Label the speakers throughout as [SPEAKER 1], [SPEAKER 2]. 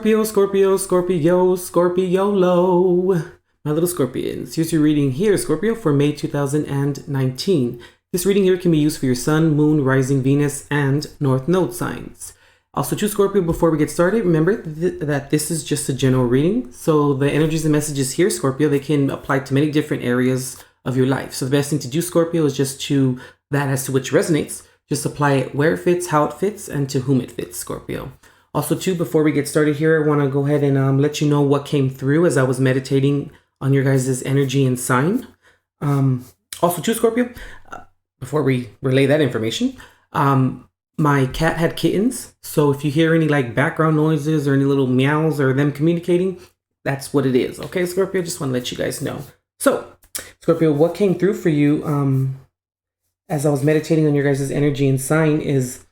[SPEAKER 1] Scorpio, Scorpio, Scorpio, Scorpiolo. My little Scorpions. Here's your reading here, Scorpio, for May 2019. This reading here can be used for your Sun, Moon, Rising, Venus, and North Node signs. Also, to Scorpio, before we get started, remember that this is just a general reading. So the energies and messages here, Scorpio, they can apply to many different areas of your life. So the best thing to do, Scorpio, is just to that as to which resonates. Just apply it where it fits, how it fits, and to whom it fits, Scorpio. Also, too, before we get started here, I want to go ahead and let you know what came through as I was meditating on your guys' energy and sign. Also, too, Scorpio, before we relay that information, my cat had kittens. So if you hear any like background noises or any little meows or them communicating, that's what it is. Okay, Scorpio, just want to let you guys know. So, Scorpio, what came through for you as I was meditating on your guys' energy and sign is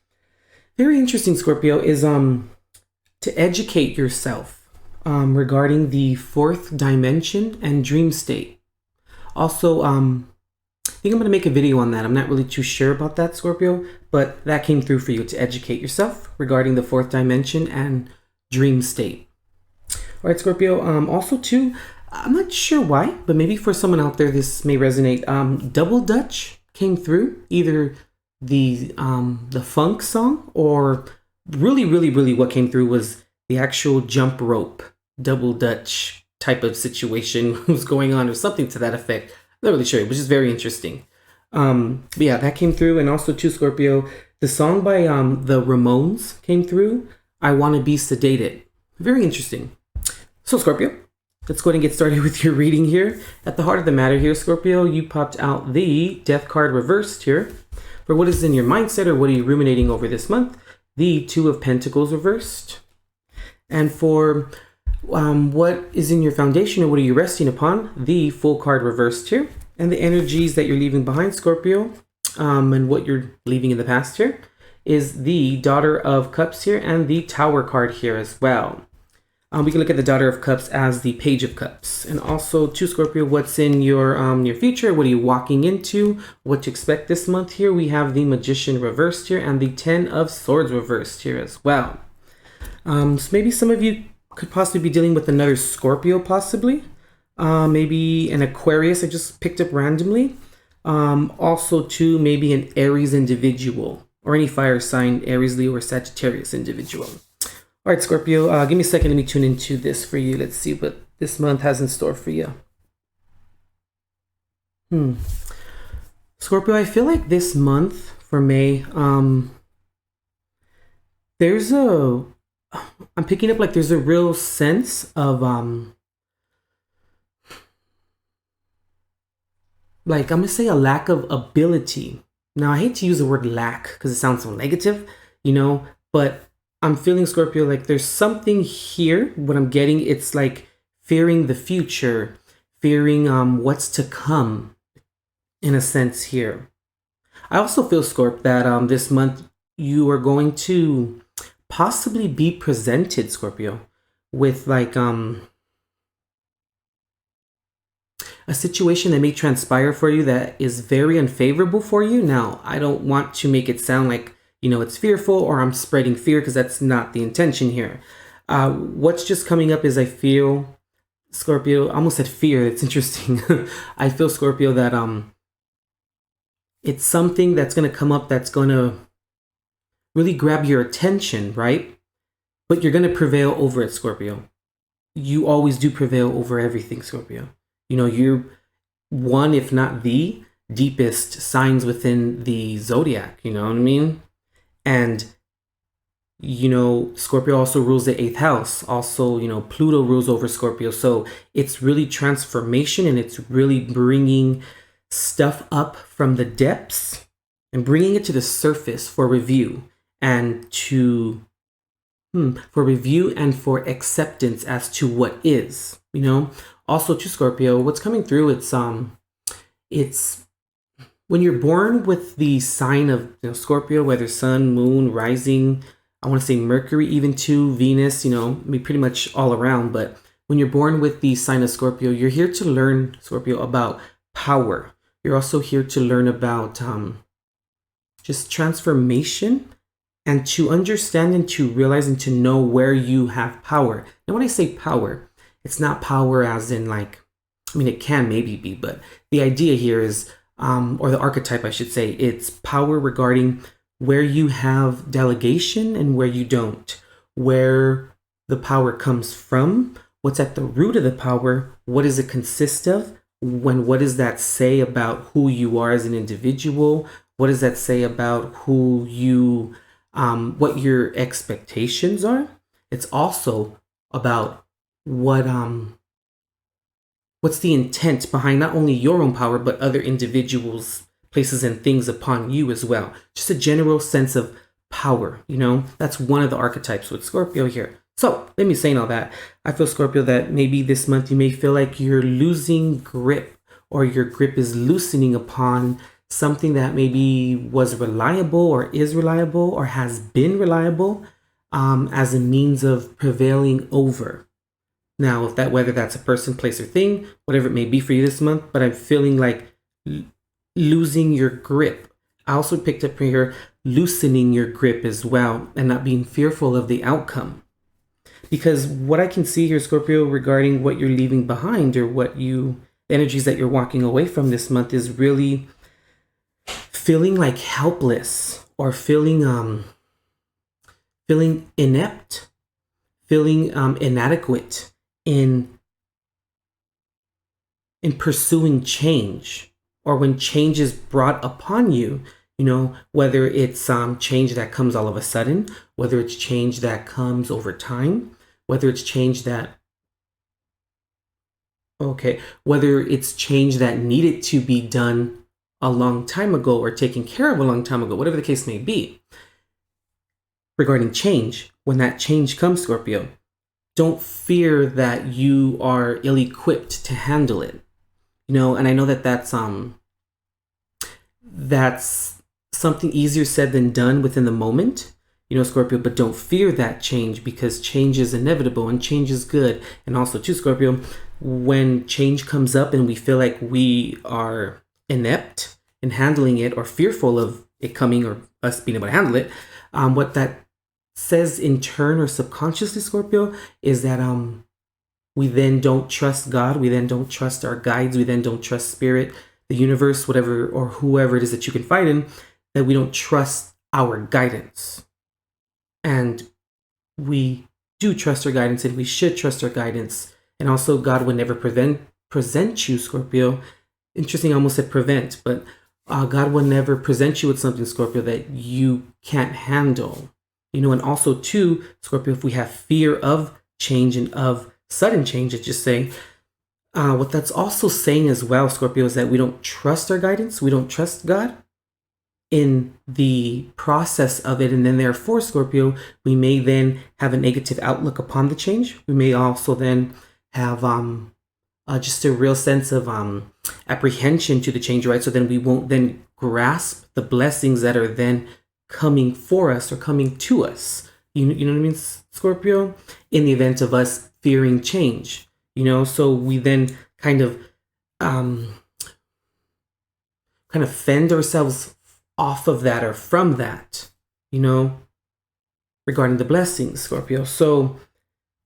[SPEAKER 1] very interesting, Scorpio, is to educate yourself regarding the fourth dimension and dream state. Also, I think I'm going to make a video on that. I'm not really too sure about that, Scorpio, but that came through for you to educate yourself regarding the fourth dimension and dream state. All right, Scorpio. Also, too, I'm not sure why, but maybe for someone out there this may resonate. Double Dutch came through, either the funk song, or really what came through was the actual jump rope double Dutch type of situation was going on, or something to that effect. I'm not really sure, which is very interesting. But yeah, that came through. And also, too, Scorpio, the song by the Ramones came through, I Want to Be Sedated. Very interesting. So, Scorpio, let's go ahead and get started with your reading here. At the heart of the matter here, Scorpio, you popped out the Death card reversed here. For what is in your mindset, or what are you ruminating over this month? The Two of Pentacles reversed. And for what is in your foundation, or what are you resting upon? The Fool card reversed here. And the energies that you're leaving behind, Scorpio, and what you're leaving in the past here, is the Daughter of Cups here, and the Tower card here as well. We can look at the Daughter of Cups as the Page of Cups. And also, to Scorpio, what's in your future? What are you walking into? What to expect this month here? We have the Magician reversed here, and the Ten of Swords reversed here as well. So maybe some of you could possibly be dealing with another Scorpio, possibly. Maybe an Aquarius I just picked up randomly. Also, too, maybe an Aries individual, or any fire sign, Aries, Leo, or Sagittarius individual. All right, Scorpio, give me a second. Let me tune into this for you. Let's see what this month has in store for you. Scorpio, I feel like this month for May, I'm picking up like there's a real sense of, like, I'm going to say a lack of ability. Now, I hate to use the word lack because it sounds so negative, but I'm feeling, Scorpio, like there's something here. What I'm getting, it's like fearing the future, fearing what's to come, in a sense here. I also feel, Scorp, that this month you are going to possibly be presented, Scorpio, with like a situation that may transpire for you that is very unfavorable for you. Now, I don't want to make it sound like it's fearful or I'm spreading fear, because that's not the intention here. What's just coming up is I feel, Scorpio, I almost said fear. It's interesting. I feel, Scorpio, that it's something that's going to come up that's going to really grab your attention, right? But you're going to prevail over it, Scorpio. You always do prevail over everything, Scorpio. You're one, if not the deepest signs within the zodiac, you know what I mean? And, Scorpio also rules the 8th house. Also, Pluto rules over Scorpio. So it's really transformation, and it's really bringing stuff up from the depths and bringing it to the surface for review and for acceptance as to what is, Also, to Scorpio, what's coming through, it's when you're born with the sign of Scorpio, whether Sun, Moon, Rising, I want to say Mercury, even too, Venus, pretty much all around. But when you're born with the sign of Scorpio, you're here to learn, Scorpio, about power. You're also here to learn about just transformation and to understand and to realize and to know where you have power. Now, when I say power, it's not power as in like, I mean, it can maybe be, but the idea here is, or the archetype, I should say, it's power regarding where you have delegation and where you don't, where the power comes from, what's at the root of the power, what does it consist of, what does that say about who you are as an individual, what does that say about who you, what your expectations are. It's also about what's the intent behind not only your own power, but other individuals, places, and things upon you as well. Just a general sense of power, that's one of the archetypes with Scorpio here. So let me saying all that, I feel, Scorpio, that maybe this month you may feel like you're losing grip, or your grip is loosening upon something that maybe was reliable or is reliable or has been reliable, as a means of prevailing over. Now, whether that's a person, place, or thing, whatever it may be for you this month, but I'm feeling like losing your grip. I also picked up here loosening your grip as well, and not being fearful of the outcome. Because what I can see here, Scorpio, regarding what you're leaving behind, or the energies that you're walking away from this month, is really feeling like helpless, or feeling inept, feeling inadequate in pursuing change, or when change is brought upon you, whether it's change that comes all of a sudden, whether it's change that comes over time, whether it's change that needed to be done a long time ago, or taken care of a long time ago, whatever the case may be. Regarding change, when that change comes, Scorpio, don't fear that you are ill-equipped to handle it. And I know that that's something easier said than done within the moment, Scorpio, but don't fear that change, because change is inevitable and change is good. And also too, Scorpio, when change comes up and we feel like we are inept in handling it, or fearful of it coming, or us being able to handle it, what that says in turn, or subconsciously, Scorpio, is that we then don't trust God, we then don't trust our guides, we then don't trust spirit, the universe, whatever or whoever it is that you confide in, that we don't trust our guidance. And we do trust our guidance, and we should trust our guidance. And also, God would never present you, Scorpio. Interesting, I almost said prevent, but God will never present you with something, Scorpio, that you can't handle. And also too, Scorpio, if we have fear of change and of sudden change, it's just saying, what that's also saying as well, Scorpio, is that we don't trust our guidance, we don't trust God in the process of it. And then therefore, Scorpio, we may then have a negative outlook upon the change. We may also then have just a real sense of apprehension to the change, right? So then we won't then grasp the blessings that are then coming for us, or coming to us. You know what I mean, Scorpio? In the event of us fearing change, so we then kind of fend ourselves off of that, or from that, regarding the blessings, Scorpio. So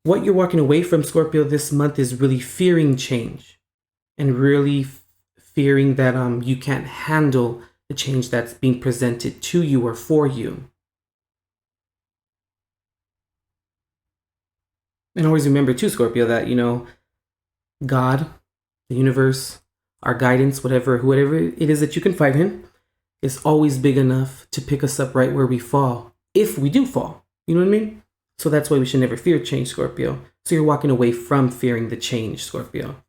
[SPEAKER 1] what you're walking away from, Scorpio, this month is really fearing change, and really fearing that you can't handle the change that's being presented to you or for you. And always remember too, Scorpio, that, God, the universe, our guidance, whoever it is that you confide in, is always big enough to pick us up right where we fall, if we do fall. You know what I mean? So that's why we should never fear change, Scorpio. So you're walking away from fearing the change, Scorpio.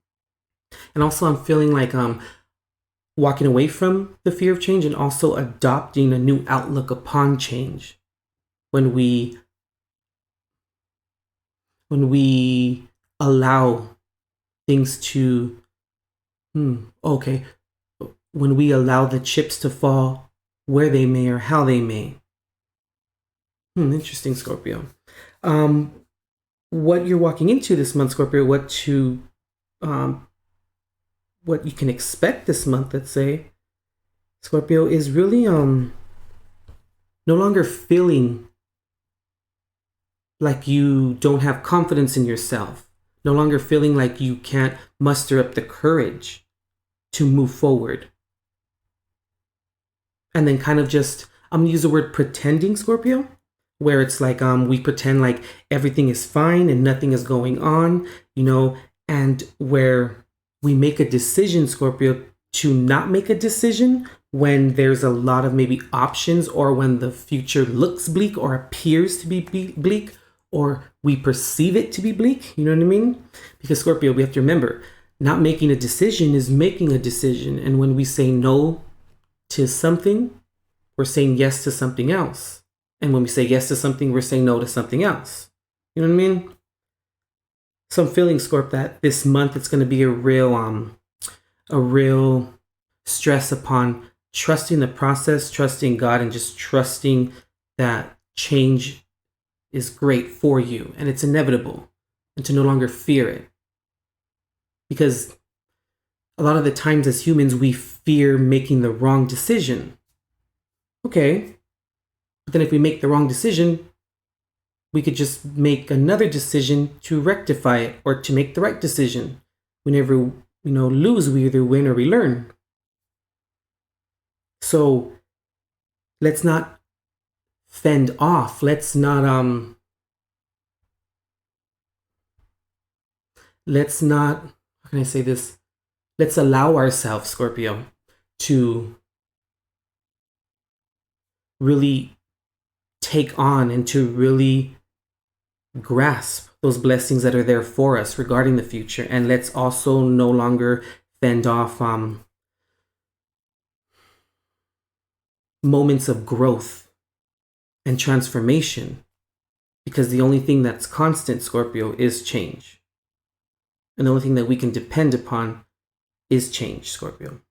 [SPEAKER 1] And also, I'm feeling like walking away from the fear of change, and also adopting a new outlook upon change. When we allow things to, when we allow the chips to fall where they may, or how they may. Interesting, Scorpio. What you're walking into this month, Scorpio, what you can expect this month, let's say, Scorpio, is really no longer feeling like you don't have confidence in yourself, no longer feeling like you can't muster up the courage to move forward. And then kind of just, I'm gonna use the word pretending, Scorpio, where it's like we pretend like everything is fine and nothing is going on, and where we make a decision, Scorpio, to not make a decision when there's a lot of maybe options, or when the future looks bleak or appears to be bleak, or we perceive it to be bleak. You know what I mean? Because Scorpio, we have to remember, not making a decision is making a decision. And when we say no to something, we're saying yes to something else. And when we say yes to something, we're saying no to something else. You know what I mean? So I'm feeling, Scorp, that this month it's going to be a real stress upon trusting the process, trusting God, and just trusting that change is great for you and it's inevitable, and to no longer fear it. Because a lot of the times as humans, we fear making the wrong decision. Okay, but then if we make the wrong decision, we could just make another decision to rectify it, or to make the right decision. We never, lose. We either win or we learn. So let's not fend off. Let's not, how can I say this? Let's allow ourselves, Scorpio, to really take on and to really grasp those blessings that are there for us regarding the future. And let's also no longer fend off moments of growth and transformation, because the only thing that's constant, Scorpio, is change. And the only thing that we can depend upon is change, Scorpio.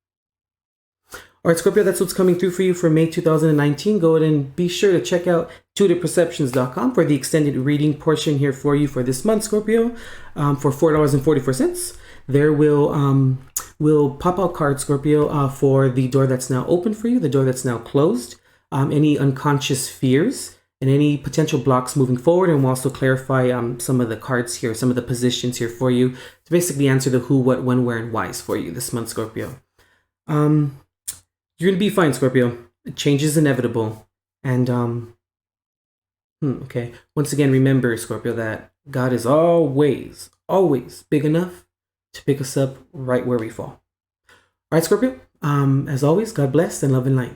[SPEAKER 1] All right, Scorpio, that's what's coming through for you for May 2019. Go ahead and be sure to check out tutorperceptions.com for the extended reading portion here for you for this month, Scorpio, for $4.44. There will pop out cards, Scorpio, for the door that's now open for you, the door that's now closed, any unconscious fears, and any potential blocks moving forward. And we'll also clarify some of the cards here, some of the positions here for you to basically answer the who, what, when, where, and whys for you this month, Scorpio. You're going to be fine, Scorpio. Change is inevitable. And, okay. Once again, remember, Scorpio, that God is always, always big enough to pick us up right where we fall. All right, Scorpio. As always, God bless and love and light.